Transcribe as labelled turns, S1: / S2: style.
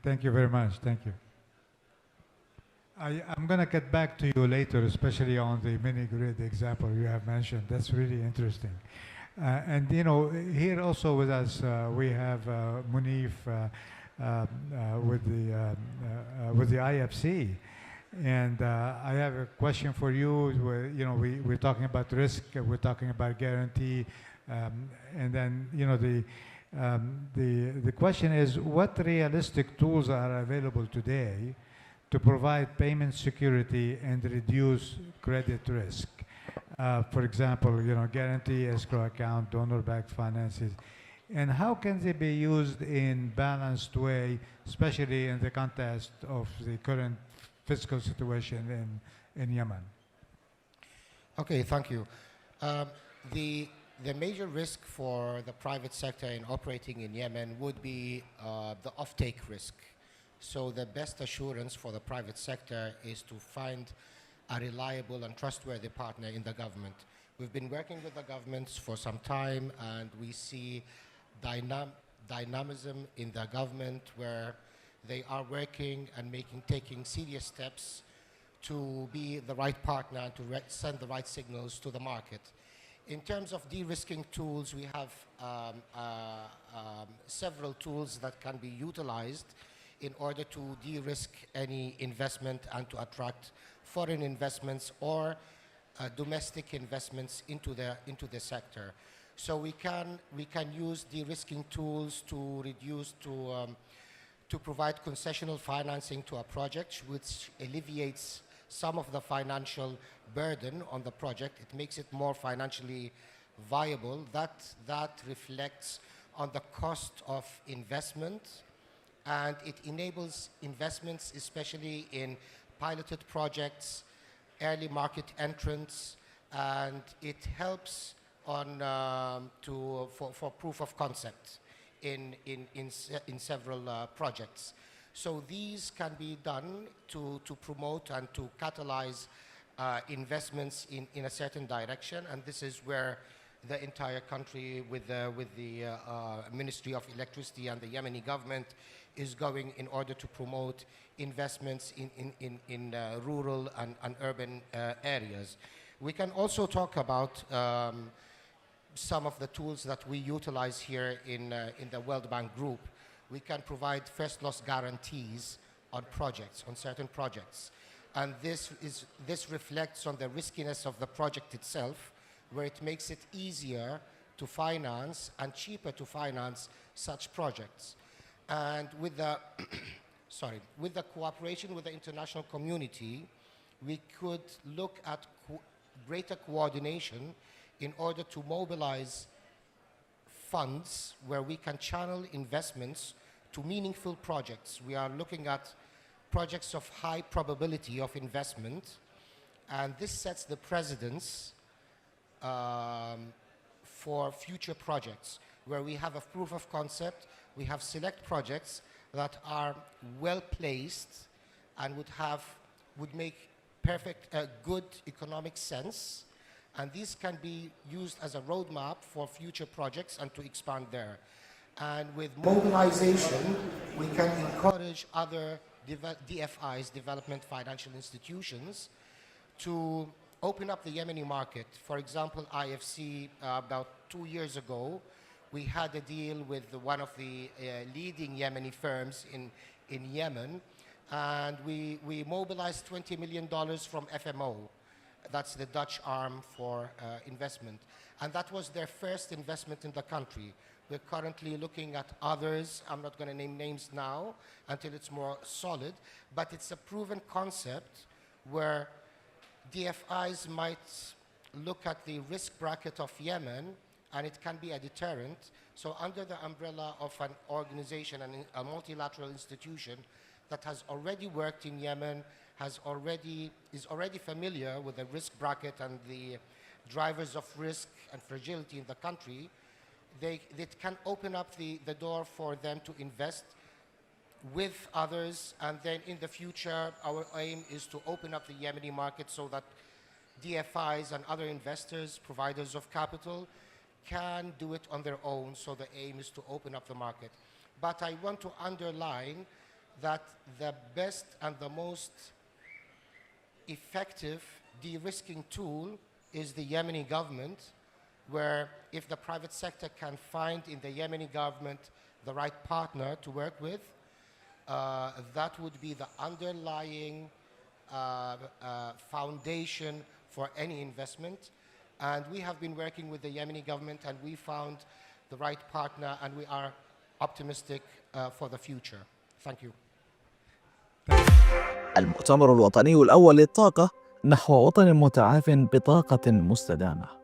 S1: Thank you very much. Thank you. I'm going to get back to you later, especially on the mini grid example you have mentioned. That's really interesting. And you know, here also with us, we have Munif with the IFC. And I have a question for you. You know, we're talking about risk, we're talking about guarantee, and then you know the question is, what realistic tools are available today to provide payment security and reduce credit risk? For example, you know, guarantee escrow account, donor-backed finances, and how can they be used in balanced way, especially in the context of the current fiscal situation in Yemen?
S2: Okay, thank you. The major risk for the private sector in operating in Yemen would be the offtake risk. So the best assurance for the private sector is to find a reliable and trustworthy partner in the government. We've been working with the governments for some time, and we see dynamism in the government where they are working and taking serious steps to be the right partner and to send the right signals to the market. In terms of de-risking tools, we have several tools that can be utilized in order to de-risk any investment and to attract foreign investments or domestic investments into the sector. So we can use de-risking tools to reduce to provide concessional financing to a project, which alleviates some of the financial burden on the project. It makes it more financially viable. That reflects on the cost of investment, and it enables investments, especially in piloted projects, early market entrants, and it helps on for proof of concept in several projects. So these can be done to promote and to catalyze investments in a certain direction, and this is where the entire country with the Ministry of Electricity and the Yemeni government is going in order to promote investments in rural and urban areas. We can also talk about some of the tools that we utilize here in the World Bank Group. We can provide first loss guarantees on projects, on certain projects. And this reflects on the riskiness of the project itself, where it makes it easier to finance and cheaper to finance such projects. And with the, with the cooperation with the international community, we could look at greater coordination in order to mobilize funds where we can channel investments to meaningful projects. We are looking at projects of high probability of investment, and this sets the precedence for future projects where we have a proof of concept, we have select projects that are well placed and would make good economic sense, and these can be used as a roadmap for future projects and to expand there. And with mobilization, we can encourage other DFIs, development financial institutions, to open up the Yemeni market. For example, IFC, about 2 years ago, we had a deal with one of the leading Yemeni firms in Yemen, and we mobilized $20 million from FMO. That's the Dutch arm for investment. And that was their first investment in the country. We're currently looking at others. I'm not going to name names now until it's more solid, but it's a proven concept where DFIs might look at the risk bracket of Yemen, and it can be a deterrent. So under the umbrella of an organization and a multilateral institution that has already worked in Yemen, is already familiar with the risk bracket and the drivers of risk and fragility in the country, it can open up the door for them to invest with others. And then in the future, our aim is to open up the Yemeni market so that DFIs and other investors, providers of capital, can do it on their own. So the aim is to open up the market. But I want to underline that the best and the most effective de-risking tool is the Yemeni government, where if the private sector can find in the Yemeni government the right partner to work with, that would be the underlying foundation for any investment. And we have been working with the Yemeni government, and we found the right partner, and we are optimistic for the future. Thank you.
S3: المؤتمر الوطني الأول للطاقة نحو وطن متعاف بطاقة مستدامة.